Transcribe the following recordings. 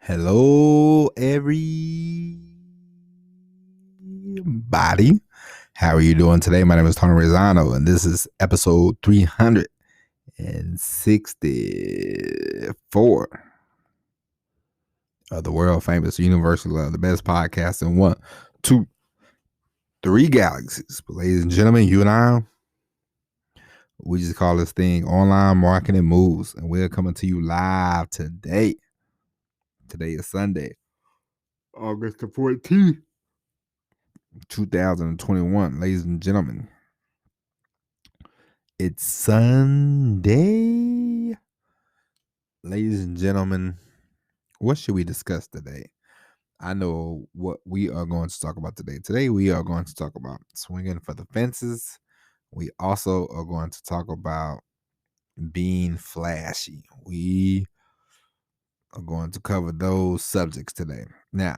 Hello, everybody. How are you doing today? My name is Tony Rizano, and this is episode 364 of the world famous Universal Love, the best podcast in 1, 2, 3 galaxies. But ladies and gentlemen, you and I, we just call this thing Online Marketing Moves, and we're coming to you live today. Today is Sunday, August the 14th. 2021, ladies and gentlemen. It's Sunday. Ladies and gentlemen, what should we discuss today? I know what we are going to talk about today. Today, we are going to talk about swinging for the fences. We also are going to talk about being flashy. We are going to cover those subjects today. Now,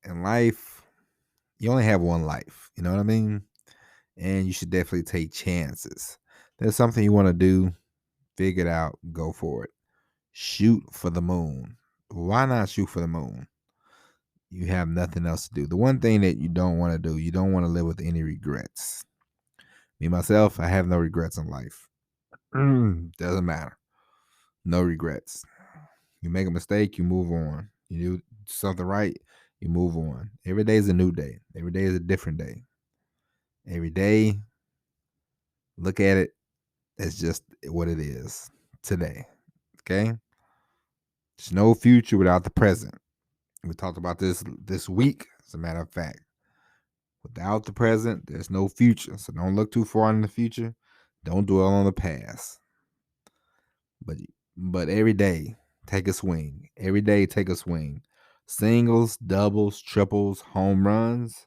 in life, you only have one life. You know what I mean? And you should definitely take chances. There's something you want to do, figure it out, go for it. Shoot for the moon. Why not shoot for the moon? You have nothing else to do. The one thing that you don't want to do, you don't want to live with any regrets. Me, myself, I have no regrets in life. Doesn't matter. No regrets. You make a mistake, you move on. You do something right, you move on. Every day is a new day. Every day is a different day. Every day, look at it as just what it is today. Okay? There's no future without the present. We talked about this week, as a matter of fact. Without the present, there's no future. So don't look too far in the future. Don't dwell on the past. But every day, take a swing. Every day, take a swing. Singles, doubles, triples, home runs.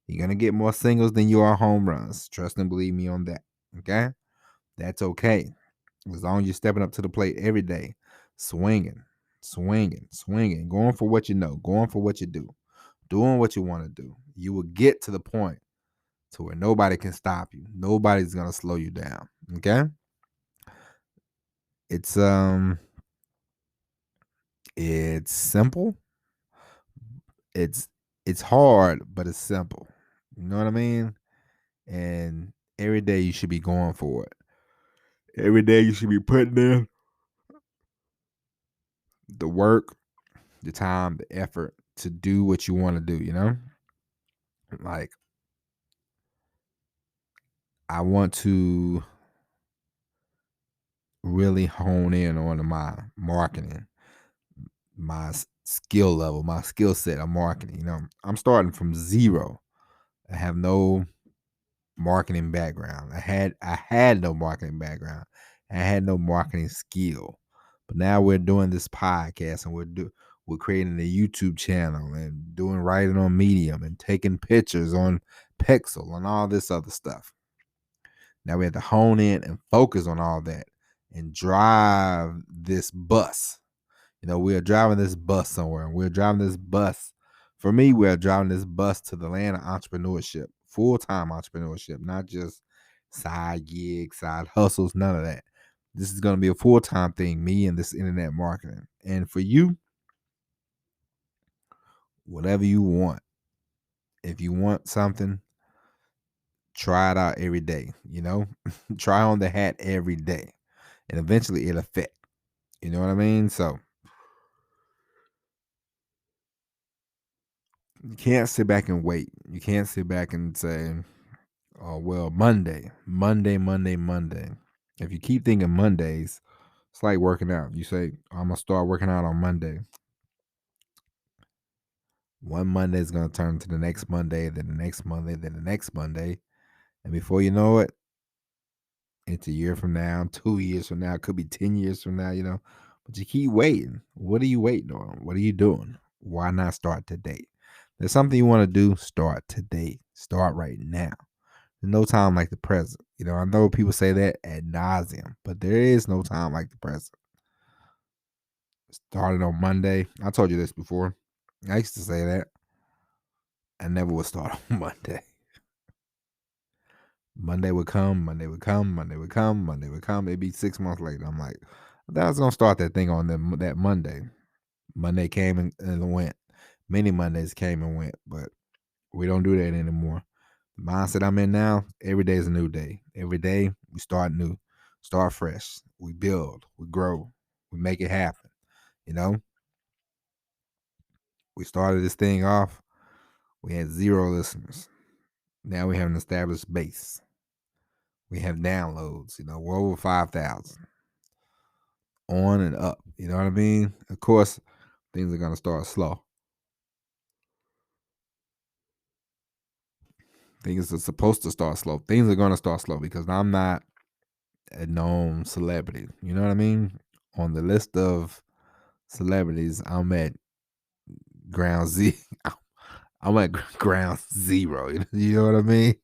You're gonna get more singles than you are home runs. Trust and believe me on that. Okay? That's okay. As long as you're stepping up to the plate every day, swinging, going for what you know, going for what you do, doing what you want to do, you will get to the point to where nobody can stop you. Nobody's gonna slow you down. Okay? It's it's simple. It's it's hard, but it's simple. You know what I mean? And every day you should be going for it. Every day you should be putting in the work, the time, the effort to do what you want to do, you know? Like, I want to really hone in on my marketing, my skill level, my skill set of marketing. You know, I'm starting from zero. I have no marketing background. I had no marketing background. I had no marketing skill. But now we're doing this podcast and we're creating a YouTube channel and doing writing on Medium and taking pictures on Pixel and all this other stuff. Now we have to hone in and focus on all that and drive this bus. You know, we are driving this bus somewhere. We're driving this bus. For me, we're driving this bus to the land of entrepreneurship, full-time entrepreneurship, not just side gigs, side hustles, none of that. This is going to be a full-time thing, me and this internet marketing. And for you, whatever you want. If you want something, try it out every day, you know? Try on the hat every day. And eventually it'll fit. You know what I mean? So you can't sit back and wait. You can't sit back and say, oh, well, Monday. If you keep thinking Mondays, it's like working out. You say, I'm going to start working out on Monday. One Monday is going to turn to the next Monday, then the next Monday, then the next Monday. And before you know it, it's a year from now, 2 years from now, it could be 10 years from now, you know. But you keep waiting. What are you waiting on? What are you doing? Why not start today? There's something you want to do, start today. Start right now. There's no time like the present. You know, I know people say that ad nauseum, but there is no time like the present. Started on Monday. I told you this before. I used to say that. I never would start on Monday. Monday would come, Monday would come, Monday would come, Monday would come. It'd be 6 months later. I'm like, I thought I was gonna start that thing on that Monday. Monday came and went. Many Mondays came and went, but we don't do that anymore. The mindset I'm in now, every day is a new day. Every day we start new, start fresh. We build, we grow, we make it happen. You know, we started this thing off, we had 0 listeners. Now we have an established base. We have downloads, we're over 5,000 on and up. You know what I mean? Of course, things are going to start slow. Things are supposed to start slow. Things are going to start slow because I'm not a known celebrity. You know what I mean? On the list of celebrities, I'm at ground Z. I'm at ground zero. You know what I mean?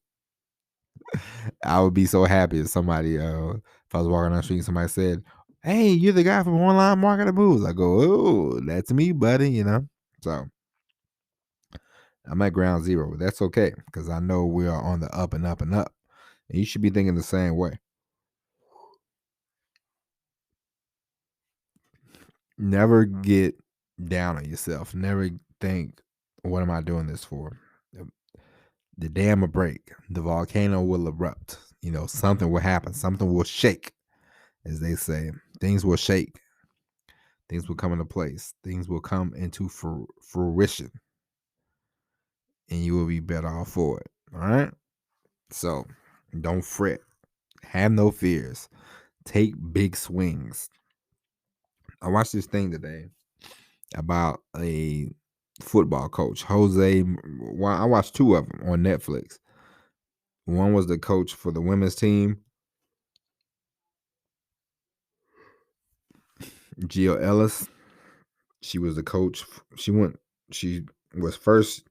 I would be so happy if somebody, if I was walking down the street and somebody said, "Hey, you're the guy from Online Marketing Moves." I go, "Oh, that's me, buddy." So I'm at ground zero. But that's okay because I know we are on the up and up and up. And you should be thinking the same way. Never get down on yourself. Never think, "What am I doing this for?" The dam will break. The volcano will erupt. Something will happen. Something will shake, as they say. Things will shake. Things will come into place. Things will come into fruition, and you will be better off for it. All right. So don't fret. Have no fears. Take big swings. I watched this thing today about a football coach, Jose. Well, I watched 2 of them on Netflix. One was the coach for the women's team, Jill Ellis. She was the coach. She was first.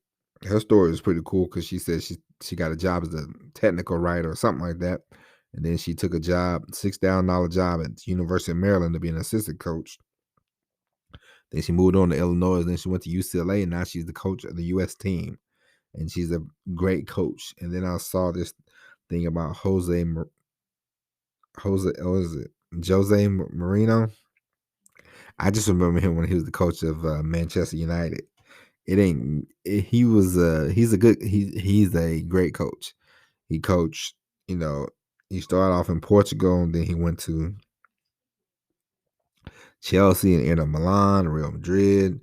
Her story was pretty cool because she said she got a job as a technical writer or something like that, and then she took a job, $6,000 job at the University of Maryland to be an assistant coach. Then she moved on to Illinois. Then she went to UCLA, and now she's the coach of the U.S. team, and she's a great coach. And then I saw this thing about Jose Marino. I just remember him when he was the coach of Manchester United. It ain't. He was. He's a great coach. He coached. You know, he started off in Portugal, and then he went to Chelsea and Inter Milan, Real Madrid,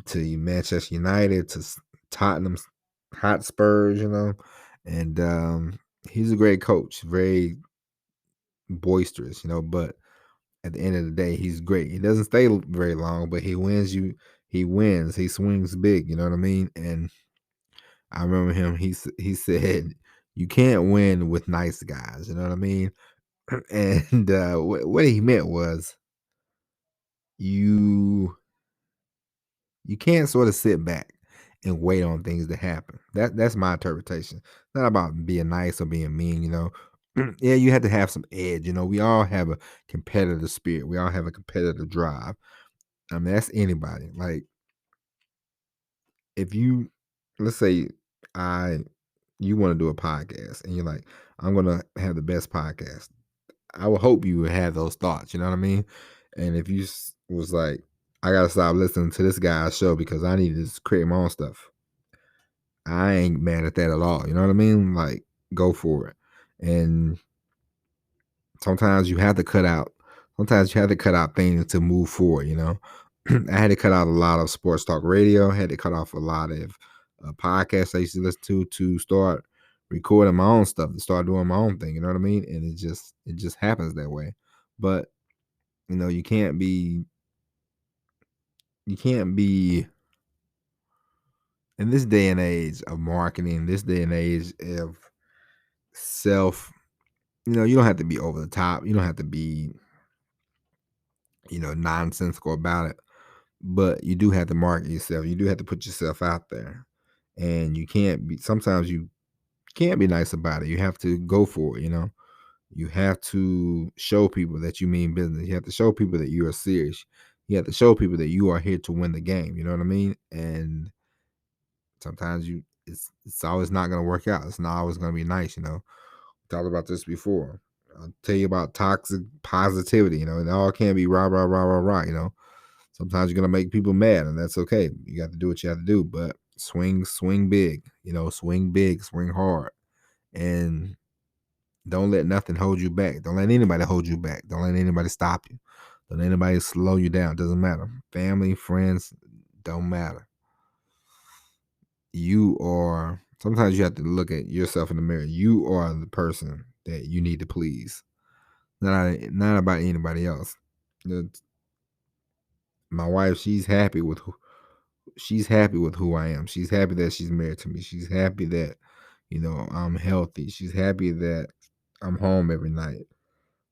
to Manchester United, to Tottenham Hotspurs. And he's a great coach. Very boisterous. But at the end of the day, he's great. He doesn't stay very long, but he wins you. He wins. He swings big. You know what I mean? And I remember him. He said, "You can't win with nice guys." You know what I mean? And what he meant was you you can't sort of sit back and wait on things to happen. That's my interpretation. It's not about being nice or being mean. Yeah, you have to have some edge. We all have a competitive spirit. We all have a competitive drive. I mean, that's anybody. Like, if you, let's say, I, you want to do a podcast, and you're like, "I'm gonna have the best podcast." I would hope you would have those thoughts. You know what I mean? And if you was like, "I gotta stop listening to this guy's show because I need to just create my own stuff," I ain't mad at that at all. You know what I mean? Like, go for it. And sometimes you have to cut out. Sometimes you have to cut out things to move forward. I had to cut out a lot of sports talk radio. I had to cut off a lot of podcasts I used to listen to start recording my own stuff, to start doing my own thing. You know what I mean? And it just happens that way. But you can't be in this day and age of marketing, this day and age of self. You don't have to be over the top. You don't have to be nonsensical about it. But you do have to market yourself. You do have to put yourself out there. And sometimes you can't be nice about it. You have to go for it. You have to show people that you mean business. You have to show people that you are serious. You have to show people that you are here to win the game. You know what I mean? And sometimes it's always not going to work out. It's not always going to be nice. We talked about this before. I'll tell you about toxic positivity. It all can't be rah, rah, rah, rah, rah. Sometimes you're gonna make people mad, and that's okay. You got to do what you have to do, but swing big. Swing big, swing hard, and don't let nothing hold you back. Don't let anybody hold you back. Don't let anybody stop you. Don't let anybody slow you down. Doesn't matter. Family, friends, don't matter. You are. Sometimes you have to look at yourself in the mirror. You are the person that you need to please. Not about anybody else. My wife, she's happy with who I am. She's happy that she's married to me. She's happy that I'm healthy. She's happy that I'm home every night.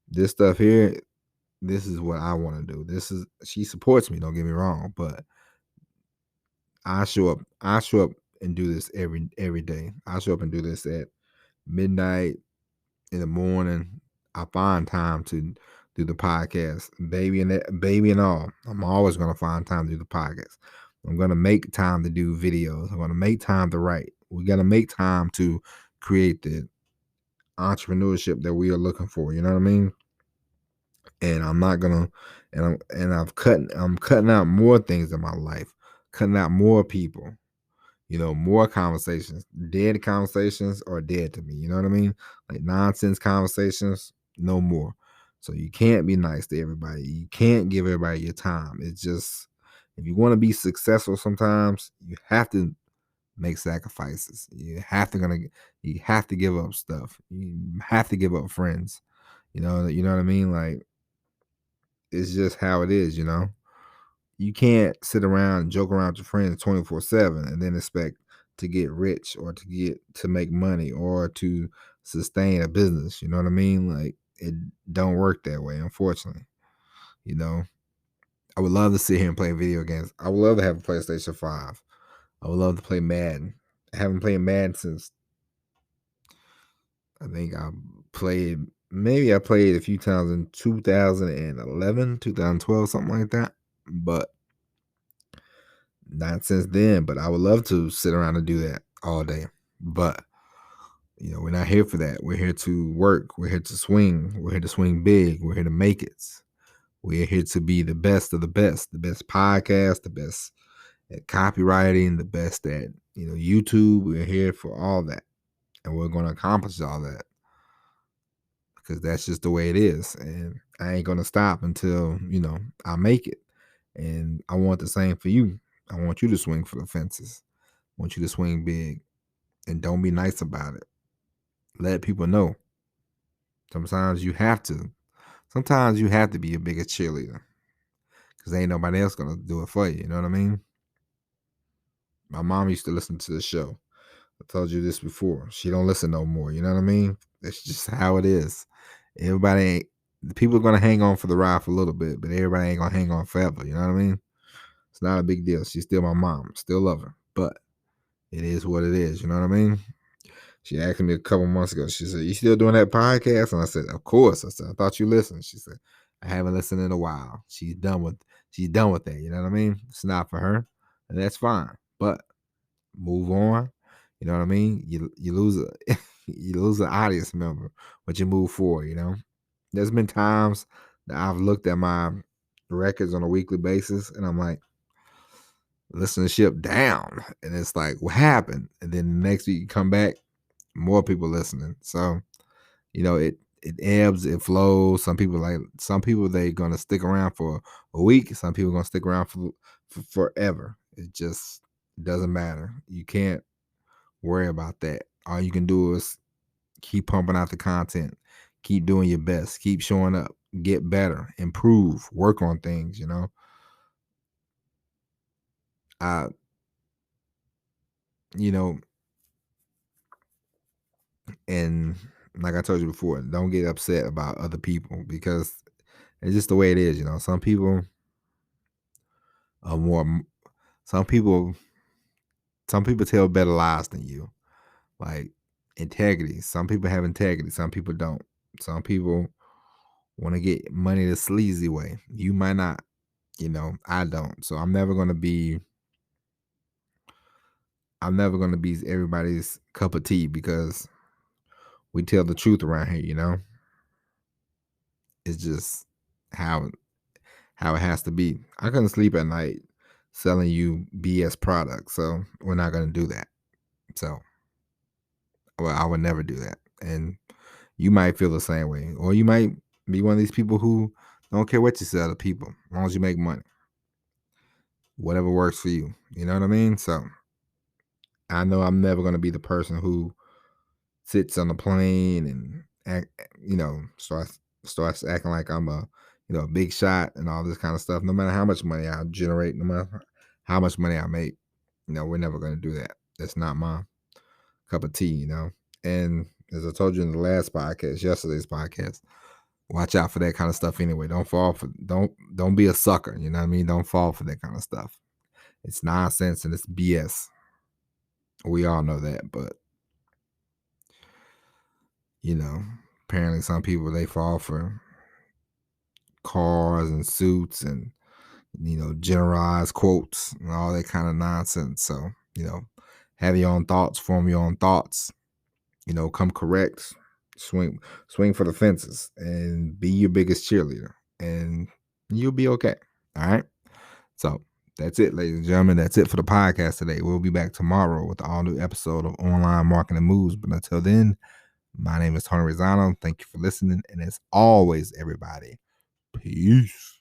This stuff here, this is what I want to do. She supports me, don't get me wrong, but I show up and do this every day. I show up and do this at midnight, in the morning. I find time to do the podcast, baby and all. I'm always gonna find time to do the podcast. I'm gonna make time to do videos. I'm gonna make time to write. We're gonna make time to create the entrepreneurship that we are looking for. You know what I mean? And I'm not gonna, I'm cutting out more things in my life, cutting out more people. More conversations. Dead conversations are dead to me. You know what I mean? Like nonsense conversations, no more. So you can't be nice to everybody. You can't give everybody your time. It's just, if you want to be successful, sometimes you have to make sacrifices. You have to give up stuff. You have to give up friends. You know what I mean? Like, it's just how it is. You can't sit around and joke around with your friends 24/7 and then expect to get rich or to make money or to sustain a business. You know what I mean? Like, it don't work that way, unfortunately. You know, I would love to sit here and play video games. I would love to have a PlayStation 5. I would love to play Madden. I haven't played Madden since, I think maybe I played a few times in 2011, 2012, something like that. But not since then, but I would love to sit around and do that all day. But we're not here for that. We're here to work. We're here to swing. We're here to swing big. We're here to make it. We're here to be the best of the best podcast, the best at copywriting, the best at YouTube. We're here for all that, and we're going to accomplish all that because that's just the way it is. And I ain't going to stop until I make it. And I want the same for you. I want you to swing for the fences. I want you to swing big, and don't be nice about it. Let people know. Sometimes you have to. Sometimes you have to be a bigger cheerleader because ain't nobody else gonna do it for you. You know what I mean? My mom used to listen to the show. I told you this before. She don't listen no more. You know what I mean? That's just how it is. Everybody ain't. The people are gonna hang on for the ride for a little bit, but everybody ain't gonna hang on forever. You know what I mean? It's not a big deal. She's still my mom. Still love her, but it is what it is. You know what I mean? She asked me a couple months ago. She said, "You still doing that podcast?" And I said, "Of course." I said, "I thought you listened." She said, "I haven't listened in a while." She's done with that. You know what I mean? It's not for her, and that's fine. But move on. You know what I mean? You lose a you lose an audience member, but you move forward. There's been times that I've looked at my records on a weekly basis, and I'm like, listenership down, and it's like, what happened? And then the next week you come back, more people listening. So it ebbs, it flows. Some people they gonna stick around for a week. Some people gonna stick around for forever. It just doesn't matter. You can't worry about that. All you can do is keep pumping out the content, keep doing your best, keep showing up, get better, improve, work on things. I you know and like I told you before, don't get upset about other people because it's just the way it is. Some people are more. Some people, some people tell better lies than you. Like integrity. Some people have integrity. Some people don't. Some people want to get money the sleazy way. You might not. I don't. So I'm never gonna be. I'm never gonna be everybody's cup of tea because we tell the truth around here. It's just how how it has to be. I couldn't sleep at night selling you BS products, so we're not gonna do that. So, well, I would never do that. And you might feel the same way, or you might be one of these people who don't care what you sell to people, as long as you make money. Whatever works for you. You know what I mean? So I know I'm never gonna be the person who sits on the plane and starts acting like I'm a a big shot and all this kind of stuff. No matter how much money I generate, no matter how much money I make, we're never gonna do that. That's not my cup of tea. And as I told you in the last podcast, yesterday's podcast, watch out for that kind of stuff anyway. Don't be a sucker, you know what I mean? Don't fall for that kind of stuff. It's nonsense and it's BS. We all know that, but you know, apparently some people they fall for cars and suits and generalized quotes and all that kind of nonsense. So, have your own thoughts, form your own thoughts, come correct, swing for the fences and be your biggest cheerleader and you'll be okay. All right. So that's it, ladies and gentlemen. That's it for the podcast today. We'll be back tomorrow with an all new episode of Online Marketing Moves. But until then, my name is Tony Rizzano. Thank you for listening. And as always, everybody, peace.